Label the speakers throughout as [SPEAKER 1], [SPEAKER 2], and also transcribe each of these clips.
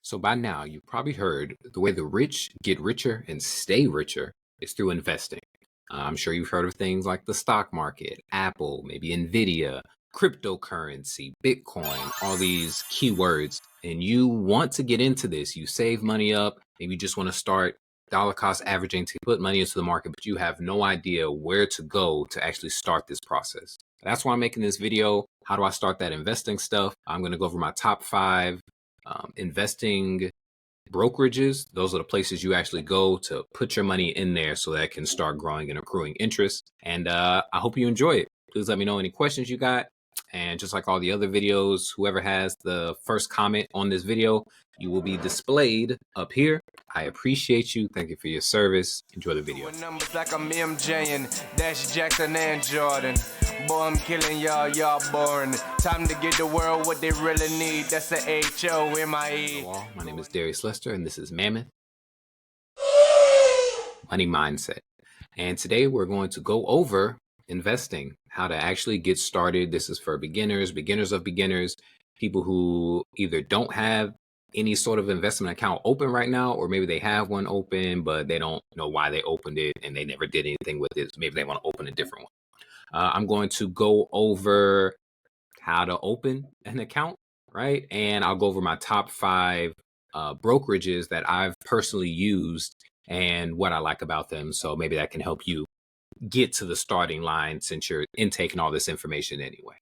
[SPEAKER 1] So by now, you've probably heard the way the rich get richer and stay richer is through investing. I'm sure you've heard of things like the stock market, Apple, maybe Nvidia, cryptocurrency, Bitcoin, all these keywords. And you want to get into this. You save money up. Maybe you just want to start dollar cost averaging to put money into the market, but you have no idea where to go to actually start this process. That's why I'm making this video. How do I start that investing stuff? I'm going to go over my top 5 investing brokerages. Those are the places you actually go to put your money in there so that it can start growing and accruing interest. And I hope you enjoy it. Please let me know any questions you got. And just like all the other videos, whoever has the first comment on this video, you will be displayed up here. I appreciate you. Thank you for your service. Enjoy the video.
[SPEAKER 2] With numbers like I'm MJ and Dash Jackson and Jordan. Boy, I'm killing y'all boring. Time to give the world what they really need. That's the HOMIE.
[SPEAKER 1] Hello all, my name is Darius Lester and this is Mammoth Money Mindset. And today we're going to go over investing, how to actually get started. This is for beginners of beginners, people who either don't have any sort of investment account open right now, or maybe they have one open, but they don't know why they opened it and they never did anything with it. So maybe they want to open a different one. I'm going to go over how to open an account, right? And I'll go over my top 5 brokerages that I've personally used and what I like about them. So maybe that can help you get to the starting line since you're intaking all this information anyway.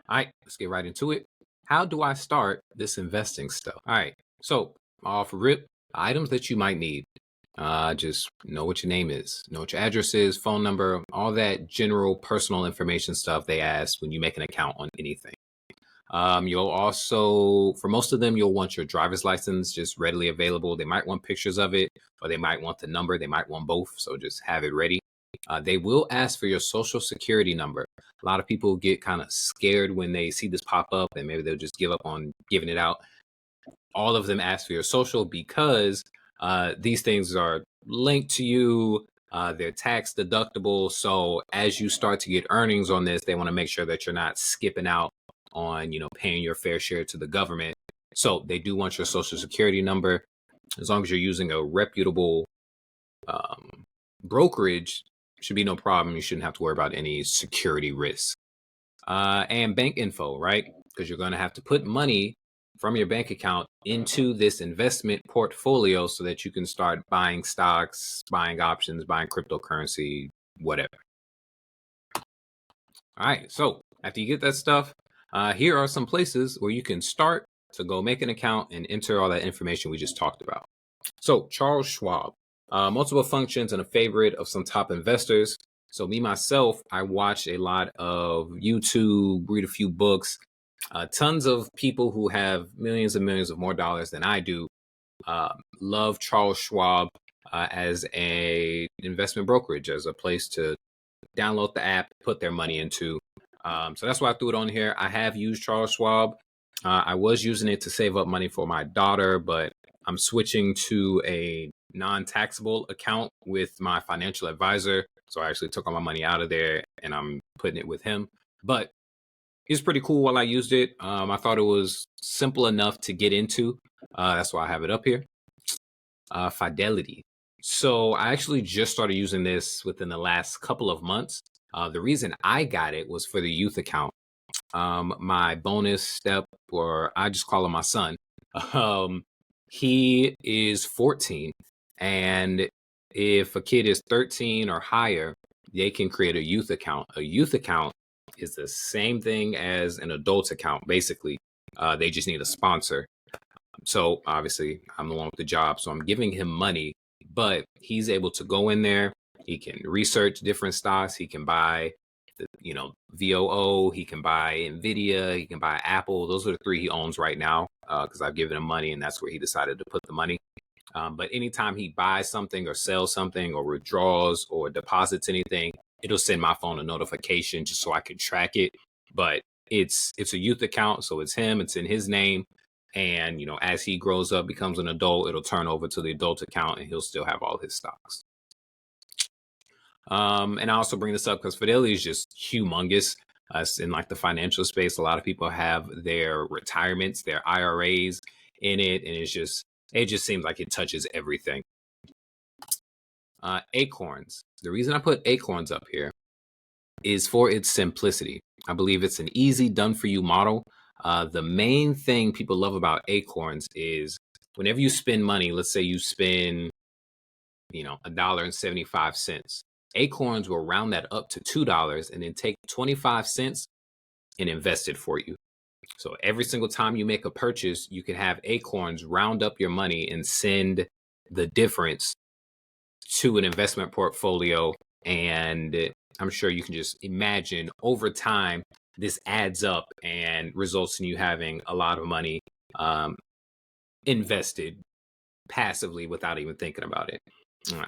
[SPEAKER 1] All right, let's get right into it. How do I start this investing stuff? All right, so off rip, items that you might need. Just know what your name is, know what your address is, phone number, all that general personal information stuff they ask when you make an account on anything. You'll also, for most of them, you'll want your driver's license just readily available. They might want pictures of it, or they might want the number. They might want both, so just have it ready. They will ask for your social security number. A lot of people get kind of scared when they see this pop up and maybe they'll just give up on giving it out. All of them ask for your social because these things are linked to you. They're tax deductible. So as you start to get earnings on this, they want to make sure that you're not skipping out on, paying your fair share to the government. So they do want your social security number. As long as you're using a reputable brokerage, should be no problem. You shouldn't have to worry about any security risk. And bank info, right? Because you're going to have to put money from your bank account into this investment portfolio so that you can start buying stocks, buying options, buying cryptocurrency, whatever. All right, so after you get that stuff, here are some places where you can start to go make an account and enter all that information we just talked about. So Charles Schwab, multiple functions and a favorite of some top investors. So me, myself, I watch a lot of YouTube, read a few books. Tons of people who have millions and millions of more dollars than I do love Charles Schwab as a investment brokerage, as a place to download the app, put their money into. So that's why I threw it on here. I have used Charles Schwab. I was using it to save up money for my daughter, but I'm switching to a non-taxable account with my financial advisor. So I actually took all my money out of there and I'm putting it with him. But it's pretty cool while I used it. I thought it was simple enough to get into. That's why I have it up here. Fidelity. So I actually just started using this within the last couple of months. The reason I got it was for the youth account. My bonus step, or I just call him my son, he is 14. And if a kid is 13 or higher, they can create a youth account. A youth account is the same thing as an adult account, basically. They just need a sponsor. So obviously I'm the one with the job, so I'm giving him money, but he's able to go in there. He can research different stocks. He can buy, VOO. He can buy Nvidia. He can buy Apple. Those are the 3 he owns right now because I've given him money and that's where he decided to put the money. But anytime he buys something or sells something or withdraws or deposits anything, it'll send my phone a notification just so I can track it. But it's a youth account, so it's him, it's in his name. And, as he grows up, becomes an adult, it'll turn over to the adult account and he'll still have all his stocks. And I also bring this up because Fidelity is just humongous. In like the financial space, a lot of people have their retirements, their IRAs in it, and it just seems like it touches everything. Acorns. The reason I put Acorns up here is for its simplicity. I believe it's an easy, done for you model. The main thing people love about Acorns is whenever you spend money, let's say you spend, $1.75. Acorns will round that up to $2 and then take 25 cents and invest it for you. So every single time you make a purchase, you can have Acorns round up your money and send the difference to an investment portfolio. And I'm sure you can just imagine over time, this adds up and results in you having a lot of money invested passively without even thinking about it.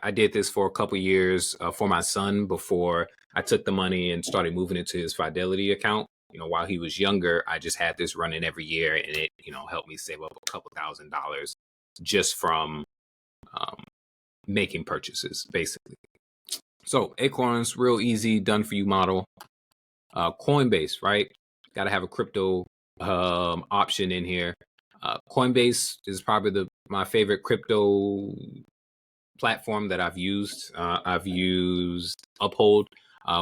[SPEAKER 1] I did this for a couple years for my son before I took the money and started moving it to his Fidelity account. While he was younger, I just had this running every year, and it, helped me save up a couple $1,000s just from making purchases, basically. So Acorns, real easy, done for you model. Coinbase, right? Got to have a crypto option in here. Coinbase is probably my favorite crypto platform that I've used. I've used Uphold,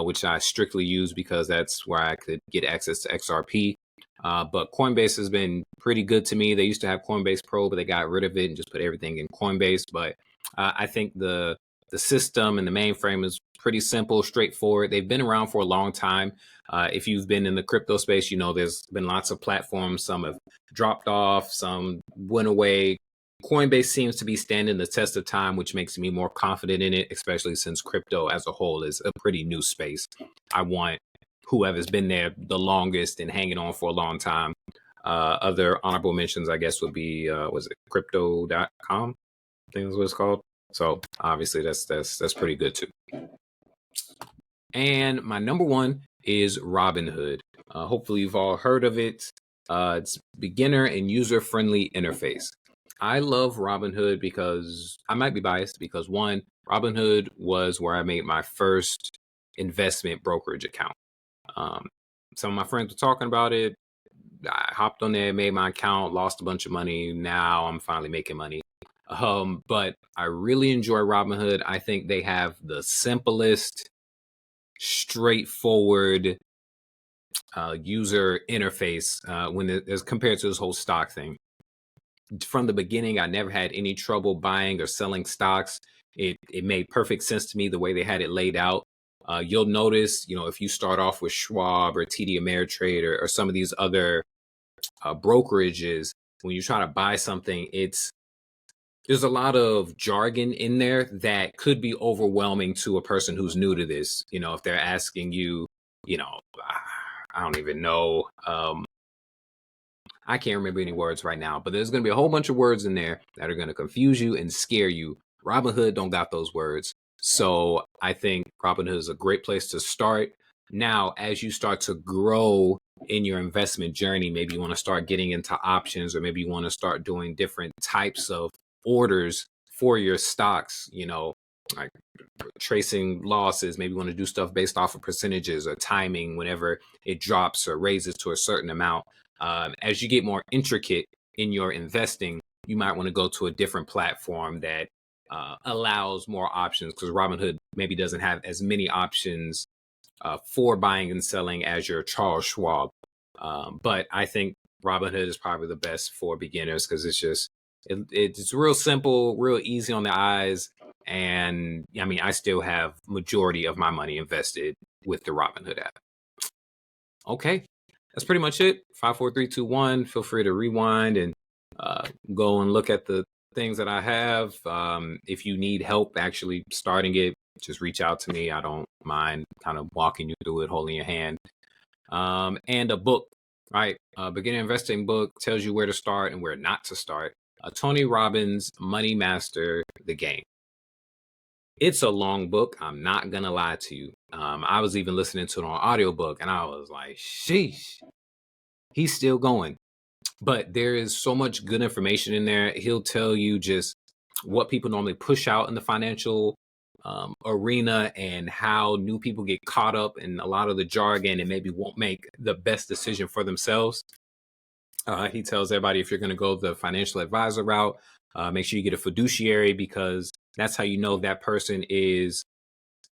[SPEAKER 1] which I strictly use because that's where I could get access to XRP. But Coinbase has been pretty good to me. They used to have Coinbase Pro, but they got rid of it and just put everything in Coinbase. But I think the system and the mainframe is pretty simple, straightforward. They've been around for a long time. If you've been in the crypto space, there's been lots of platforms. Some have dropped off, some went away. Coinbase seems to be standing the test of time, which makes me more confident in it, especially since crypto as a whole is a pretty new space. I want whoever's been there the longest and hanging on for a long time. Other honorable mentions, I guess, would be, was it crypto.com? I think that's what it's called. So obviously that's pretty good too. And my number one is Robinhood. Hopefully you've all heard of it. It's beginner and user-friendly interface. I love Robinhood because I might be biased because one, Robinhood was where I made my first investment brokerage account. Some of my friends were talking about it. I hopped on there, made my account, lost a bunch of money. Now I'm finally making money. But I really enjoy Robinhood. I think they have the simplest, straightforward user interface as compared to this whole stock thing. From the beginning, I never had any trouble buying or selling stocks. It made perfect sense to me the way they had it laid out. You'll notice, if you start off with Schwab or TD Ameritrade or some of these other brokerages, when you try to buy something, there's a lot of jargon in there that could be overwhelming to a person who's new to this. If they're asking you, I don't even know. I can't remember any words right now, but there's going to be a whole bunch of words in there that are going to confuse you and scare you. Robinhood don't got those words. So I think Robinhood is a great place to start. Now, as you start to grow in your investment journey, maybe you want to start getting into options, or maybe you want to start doing different types of orders for your stocks, like tracing losses. Maybe you want to do stuff based off of percentages or timing whenever it drops or raises to a certain amount. As you get more intricate in your investing, you might want to go to a different platform that allows more options, because Robinhood maybe doesn't have as many options for buying and selling as your Charles Schwab. But I think Robinhood is probably the best for beginners because it's real simple, real easy on the eyes. And I mean, I still have majority of my money invested with the Robinhood app. Okay, that's pretty much it. 5, 4, 3, 2, 1. Feel free to rewind and go and look at the things that I have. If you need help actually starting it, just reach out to me. I don't mind kind of walking you through it, holding your hand. And a book, right? A beginner investing book tells you where to start and where not to start. Tony Robbins' Money Master the Game. It's a long book. I'm not going to lie to you. I was even listening to it on audiobook and I was like, sheesh, he's still going. But there is so much good information in there. He'll tell you just what people normally push out in the financial arena and how new people get caught up in a lot of the jargon and maybe won't make the best decision for themselves. He tells everybody if you're going to go the financial advisor route, make sure you get a fiduciary, because that's how you know that person is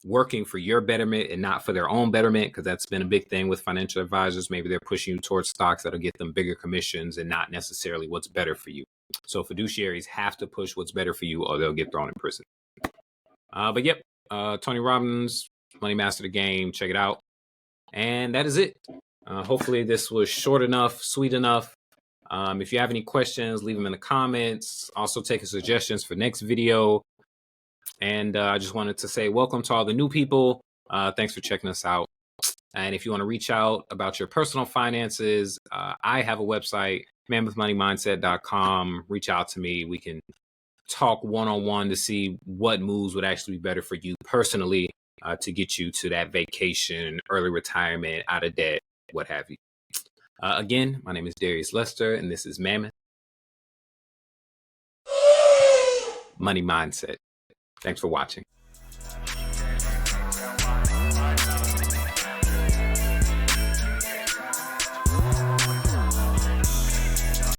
[SPEAKER 1] working for your betterment and not for their own betterment, because that's been a big thing with financial advisors. Maybe they're pushing you towards stocks that'll get them bigger commissions and not necessarily what's better for you. So fiduciaries have to push what's better for you or they'll get thrown in prison. But yep, Tony Robbins, Money Master the Game. Check it out. And that is it. Hopefully this was short enough, sweet enough. If you have any questions, leave them in the comments. Also taking suggestions for next video. And I just wanted to say welcome to all the new people. Thanks for checking us out. And if you want to reach out about your personal finances, I have a website, mammothmoneymindset.com. Reach out to me. We can talk one-on-one to see what moves would actually be better for you personally, to get you to that vacation, early retirement, out of debt, what have you. Again, my name is Darius Lester, and this is Mammoth Money Mindset. Thanks for watching.